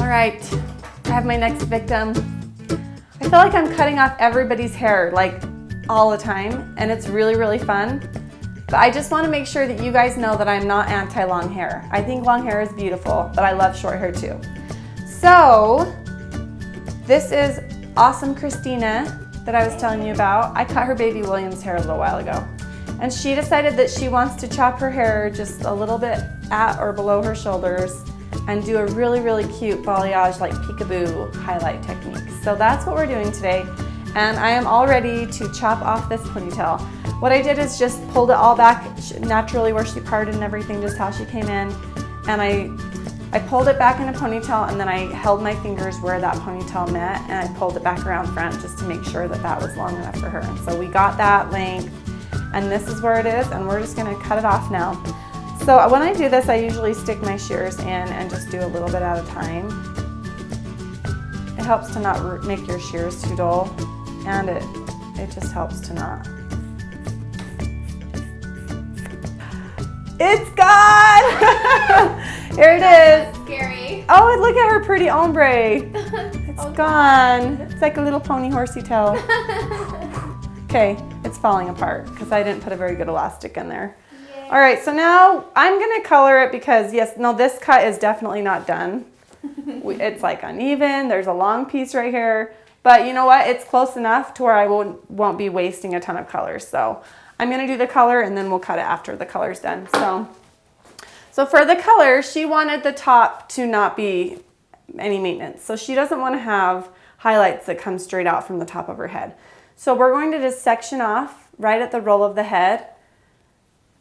All right, I have my next victim. I feel like I'm cutting off everybody's hair like all the time, and it's really, really fun. But I just want to make sure that you guys know that I'm not anti-long hair. I think long hair is beautiful, but I love short hair too. So this is Awesome Christina that I was telling you about. I cut her baby William's hair a little while ago. And she decided that she wants to chop her hair just a little bit at or below her shoulders and do a really, really cute balayage like peekaboo highlight technique. So that's what we're doing today. And I am all ready to chop off this ponytail. What I did is just pulled it all back naturally where she parted and everything, just how she came in. And I pulled it back in a ponytail, and then I held my fingers where that ponytail met, and I pulled it back around front just to make sure that that was long enough for her. And so we got that length, and this is where it is, and we're just gonna cut it off now. So when I do this, I usually stick my shears in and just do a little bit at a time. It helps to not make your shears too dull, and it just helps to not. It's gone! Here it is. That's scary. Oh, and look at her pretty ombre. It's gone. It's like a little pony horsey tail. Okay, it's falling apart because I didn't put a very good elastic in there. Yay. All right, so now I'm gonna color it because this cut is definitely not done. It's like uneven, there's a long piece right here, but you know what? It's close enough to where I won't be wasting a ton of colors. So I'm gonna do the color and then we'll cut it after the color's done. So for the color, she wanted the top to not be any maintenance. So she doesn't want to have highlights that come straight out from the top of her head. So we're going to just section off right at the roll of the head.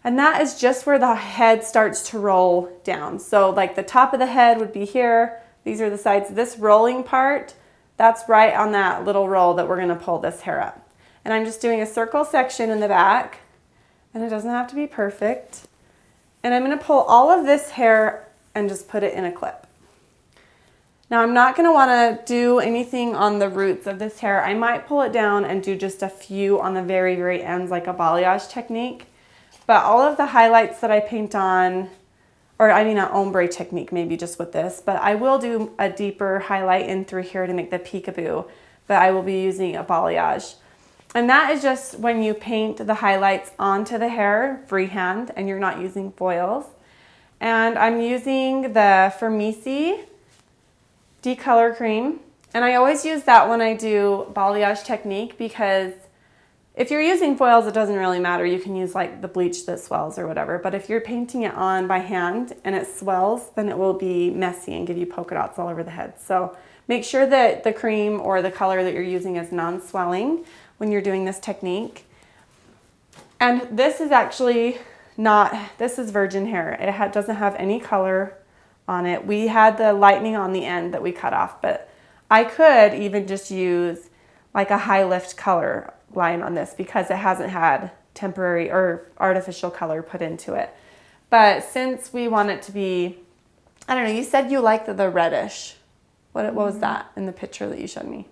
And that is just where the head starts to roll down. So like the top of the head would be here. These are the sides. This rolling part, that's right on that little roll that we're going to pull this hair up. And I'm just doing a circle section in the back. And it doesn't have to be perfect. And I'm going to pull all of this hair and just put it in a clip. Now I'm not going to want to do anything on the roots of this hair. I might pull it down and do just a few on the very, very ends like a balayage technique. But all of the highlights that I paint on, or I mean an ombre technique maybe just with this, but I will do a deeper highlight in through here to make the peekaboo, but I will be using a balayage. And that is just when you paint the highlights onto the hair freehand and you're not using foils. And I'm using the Firmisi Decolor Cream. And I always use that when I do balayage technique because if you're using foils, it doesn't really matter. You can use like the bleach that swells or whatever. But if you're painting it on by hand and it swells, then it will be messy and give you polka dots all over the head. So make sure that the cream or the color that you're using is non-swelling when you're doing this technique. And this is actually this is virgin hair. It doesn't have any color on it. We had the lightning on the end that we cut off, but I could even just use like a high lift color line on this because it hasn't had temporary or artificial color put into it. But since we want it to be, I don't know, you said you liked the reddish. What was that in the picture that you showed me?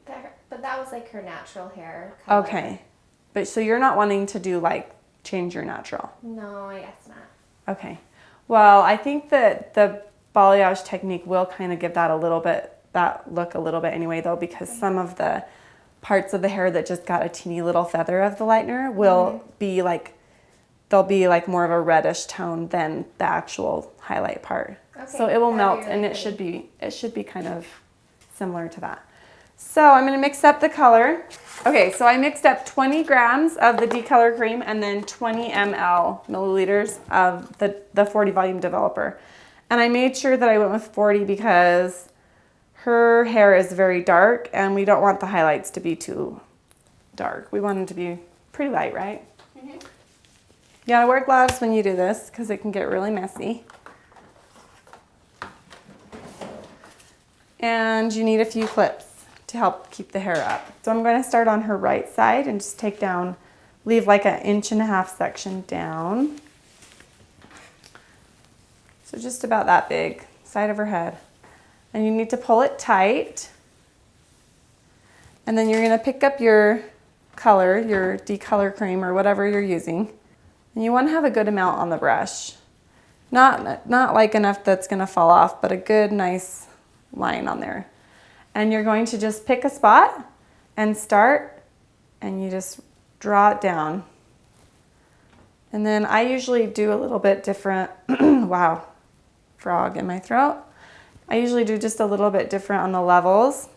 But that was like her natural hair color. Okay. But so you're not wanting to do like change your natural? No, I guess not. Okay. Well, I think that the balayage technique will kind of give that look a little bit anyway though, because some of the parts of the hair that just got a teeny little feather of the lightener will be like, they'll be like more of a reddish tone than the actual highlight part. Okay. So it will melt and it should be kind of similar to that. So I'm going to mix up the color. Okay, so I mixed up 20 grams of the Decolor Cream and then 20 milliliters of the 40 volume developer. And I made sure that I went with 40 because her hair is very dark and we don't want the highlights to be too dark. We want them to be pretty light, right? Mm-hmm. You gotta wear gloves when you do this because it can get really messy. And you need a few clips to help keep the hair up. So I'm going to start on her right side and just take down, leave like an 1.5 inch section down. So just about that big, side of her head. And you need to pull it tight. And then you're going to pick up your color, your Decolor Cream or whatever you're using. And you want to have a good amount on the brush. Not like enough that's going to fall off, but a good, nice line on there. And you're going to just pick a spot and start, and you just draw it down. And then I usually do a little bit different. Wow, frog in my throat. I usually do just a little bit different on the levels,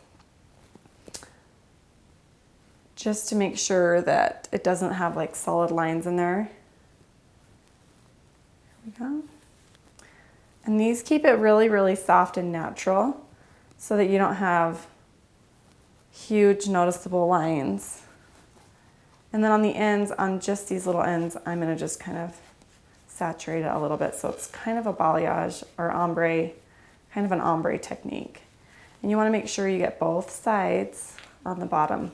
just to make sure that it doesn't have like solid lines in there. There we go. And these keep it really, really soft and natural so that you don't have huge noticeable lines. And then on the ends, on just these little ends, I'm going to just kind of saturate it a little bit. So it's kind of a balayage or ombre, kind of an ombre technique. And you want to make sure you get both sides on the bottom.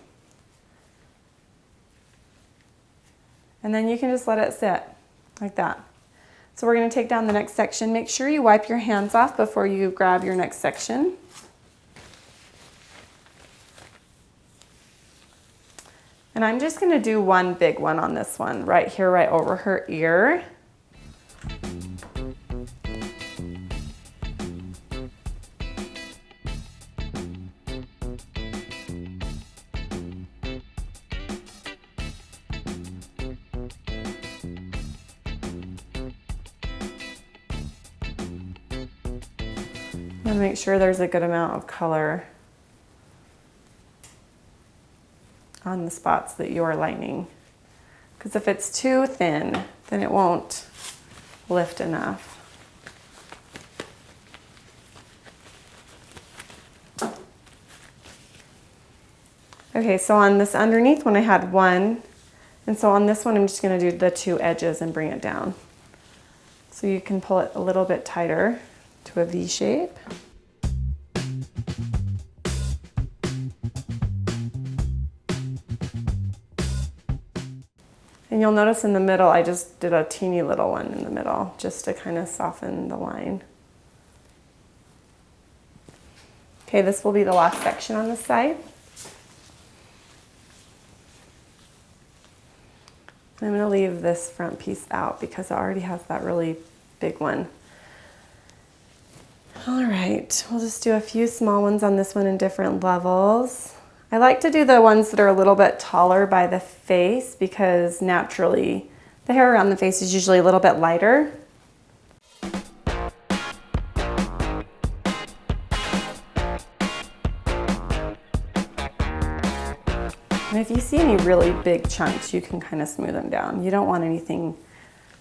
And then you can just let it sit like that. So we're going to take down the next section. Make sure you wipe your hands off before you grab your next section. And I'm just going to do one big one on this one, right here, right over her ear. I'm going to make sure there's a good amount of color on the spots that you're lining. Because if it's too thin, then it won't lift enough. Okay, so on this underneath one I had one, and so on this one I'm just going to do the two edges and bring it down. So you can pull it a little bit tighter to a V shape. And you'll notice in the middle, I just did a teeny little one in the middle, just to kind of soften the line. Okay, this will be the last section on this side. I'm going to leave this front piece out because it already has that really big one. All right, we'll just do a few small ones on this one in different levels. I like to do the ones that are a little bit taller by the face because naturally the hair around the face is usually a little bit lighter. And if you see any really big chunks, you can kind of smooth them down. You don't want anything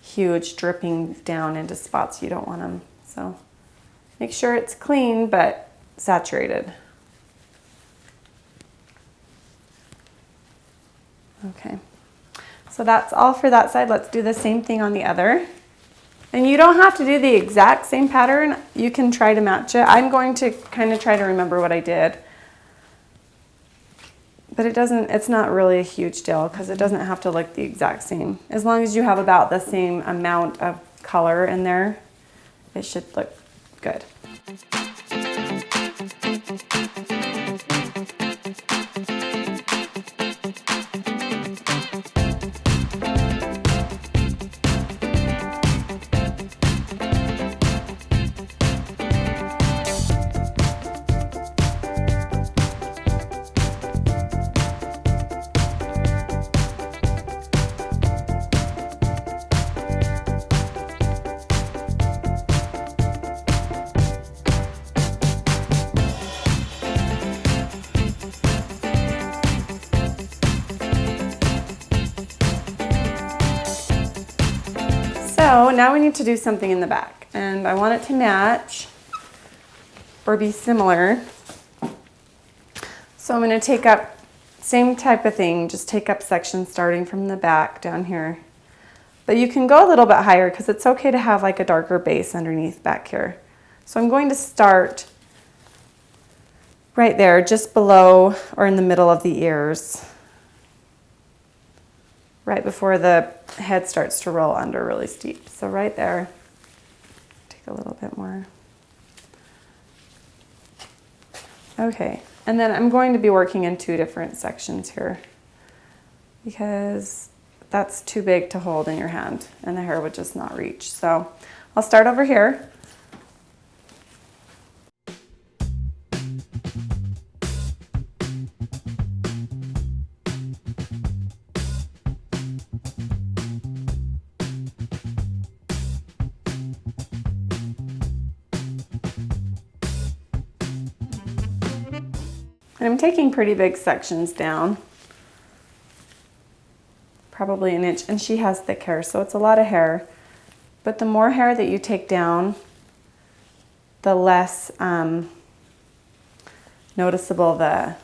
huge dripping down into spots you don't want them. So make sure it's clean but saturated. Okay, so that's all for that side. Let's do the same thing on the other. And you don't have to do the exact same pattern. You can try to match it. I'm going to kind of try to remember what I did. But it's not really a huge deal because it doesn't have to look the exact same. As long as you have about the same amount of color in there, it should look good. So now we need to do something in the back, and I want it to match or be similar. So I'm going to take up, same type of thing, just take up sections starting from the back down here. But you can go a little bit higher because it's okay to have like a darker base underneath back here. So I'm going to start right there, just below or in the middle of the ears, right before the head starts to roll under really steep. So right there, take a little bit more. Okay, and then I'm going to be working in two different sections here because that's too big to hold in your hand and the hair would just not reach. So I'll start over here. And I'm taking pretty big sections down. Probably an inch, and she has thick hair, so it's a lot of hair. But the more hair that you take down, the less noticeable the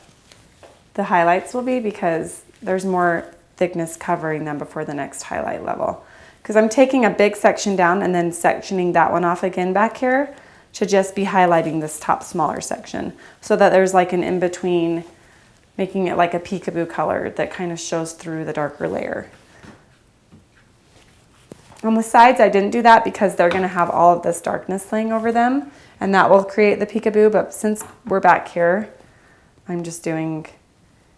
highlights will be, because there's more thickness covering them before the next highlight level. Because I'm taking a big section down and then sectioning that one off again back here to just be highlighting this top smaller section, so that there's like an in-between, making it like a peekaboo color that kind of shows through the darker layer. On the sides, I didn't do that because they're going to have all of this darkness laying over them, and that will create the peekaboo. But since we're back here, I'm just doing,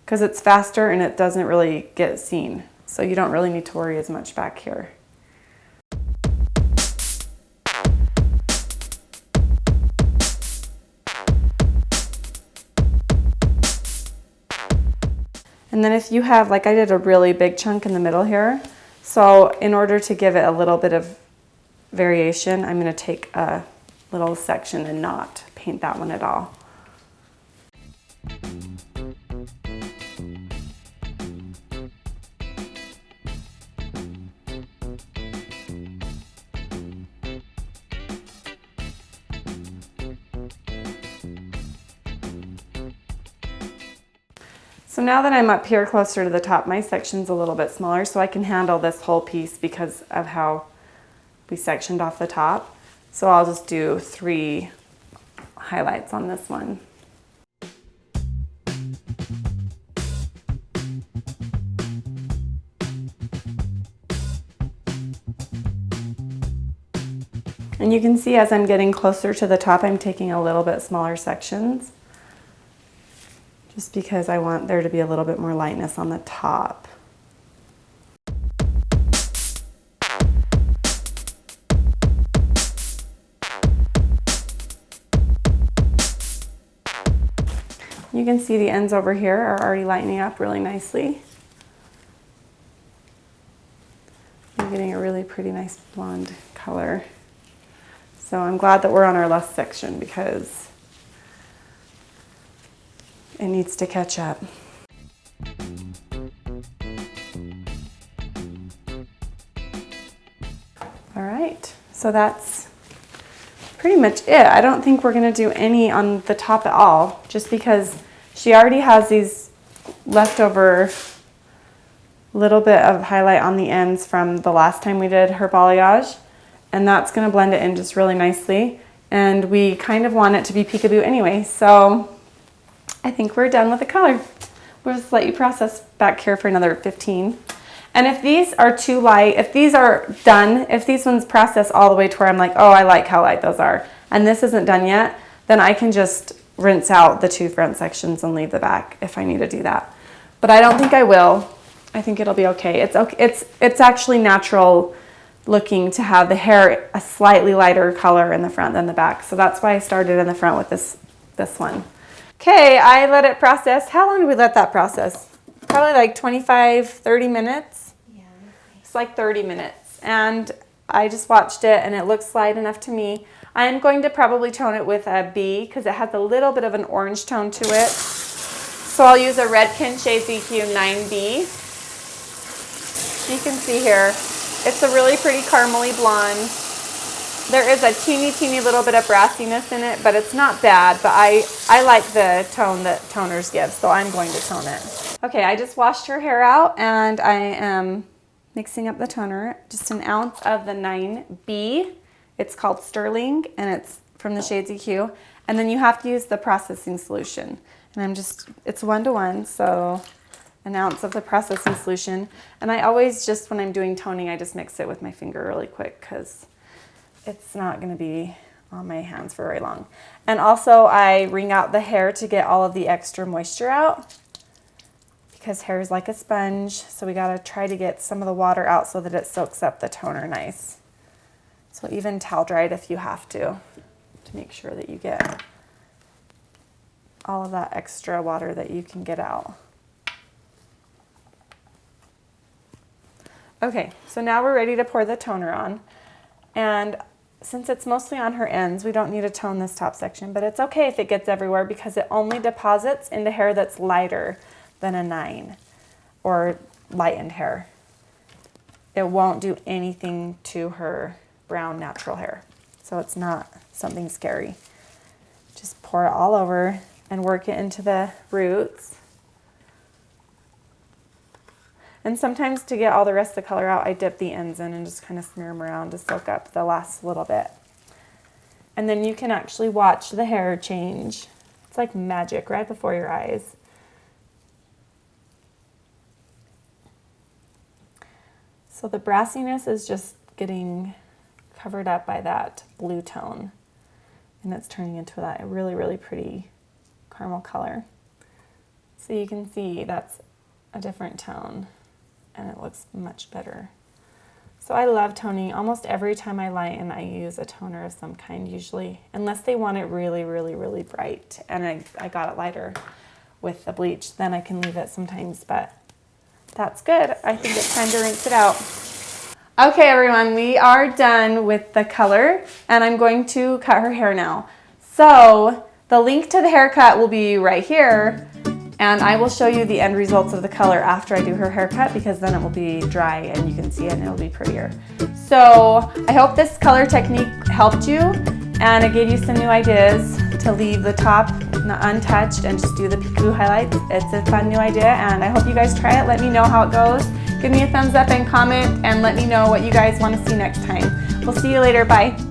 because it's faster and it doesn't really get seen. So you don't really need to worry as much back here. And then if you have, like I did a really big chunk in the middle here, so in order to give it a little bit of variation, I'm going to take a little section and not paint that one at all. So now that I'm up here closer to the top, my section's a little bit smaller, so I can handle this whole piece because of how we sectioned off the top. So I'll just do 3 highlights on this one. And you can see as I'm getting closer to the top, I'm taking a little bit smaller sections, just because I want there to be a little bit more lightness on the top. You can see the ends over here are already lightening up really nicely. I'm getting a really pretty nice blonde color. So I'm glad that we're on our last section because it needs to catch up. All right, so that's pretty much it. I don't think we're gonna do any on the top at all, just because she already has these leftover little bit of highlight on the ends from the last time we did her balayage, and that's gonna blend it in just really nicely. And we kind of want it to be peekaboo anyway, so I think we're done with the color. We'll just let you process back here for another 15. And if these are too light, if these are done, if these ones process all the way to where I'm like, oh, I like how light those are, and this isn't done yet, then I can just rinse out the 2 front sections and leave the back if I need to do that. But I don't think I will. I think it'll be okay. It's actually natural looking to have the hair a slightly lighter color in the front than the back. So that's why I started in the front with this one. Okay, I let it process. How long did we let that process? Probably like 25, 30 minutes. Yeah. It's like 30 minutes. And I just watched it and it looks light enough to me. I'm going to probably tone it with a B because it has a little bit of an orange tone to it. So I'll use a Redken Shades EQ 9B. You can see here, it's a really pretty caramely blonde. There is a teeny little bit of brassiness in it, but it's not bad. But I like the tone that toners give, so I'm going to tone it. Okay, I just washed her hair out and I am mixing up the toner. Just an ounce of the 9B. It's called Sterling and it's from the Shades EQ. And then you have to use the processing solution. And it's 1:1, so an ounce of the processing solution. And I always just, when I'm doing toning, I just mix it with my finger really quick because it's not going to be on my hands for very long. And also I wring out the hair to get all of the extra moisture out because hair is like a sponge. So we got to try to get some of the water out so that it soaks up the toner nice. So even towel dry it if you have to make sure that you get all of that extra water that you can get out. Okay, so now we're ready to pour the toner on. And since it's mostly on her ends, we don't need to tone this top section, but it's okay if it gets everywhere because it only deposits into hair that's lighter than a 9 or lightened hair. It won't do anything to her brown natural hair. So it's not something scary. Just pour it all over and work it into the roots. And sometimes to get all the rest of the color out, I dip the ends in and just kind of smear them around to soak up the last little bit. And then you can actually watch the hair change. It's like magic right before your eyes. So the brassiness is just getting covered up by that blue tone. And it's turning into that really, really pretty caramel color. So you can see that's a different tone and it looks much better. So I love toning. Almost every time I lighten, I use a toner of some kind usually, unless they want it really, really, really bright. And I got it lighter with the bleach, then I can leave it sometimes, but that's good. I think it's time to rinse it out. Okay, everyone, we are done with the color and I'm going to cut her hair now. So the link to the haircut will be right here and I will show you the end results of the color after I do her haircut because then it will be dry and you can see it and it'll be prettier. So I hope this color technique helped you and it gave you some new ideas to leave the top untouched and just do the peekaboo highlights. It's a fun new idea and I hope you guys try it. Let me know how it goes. Give me a thumbs up and comment and let me know what you guys want to see next time. We'll see you later. Bye.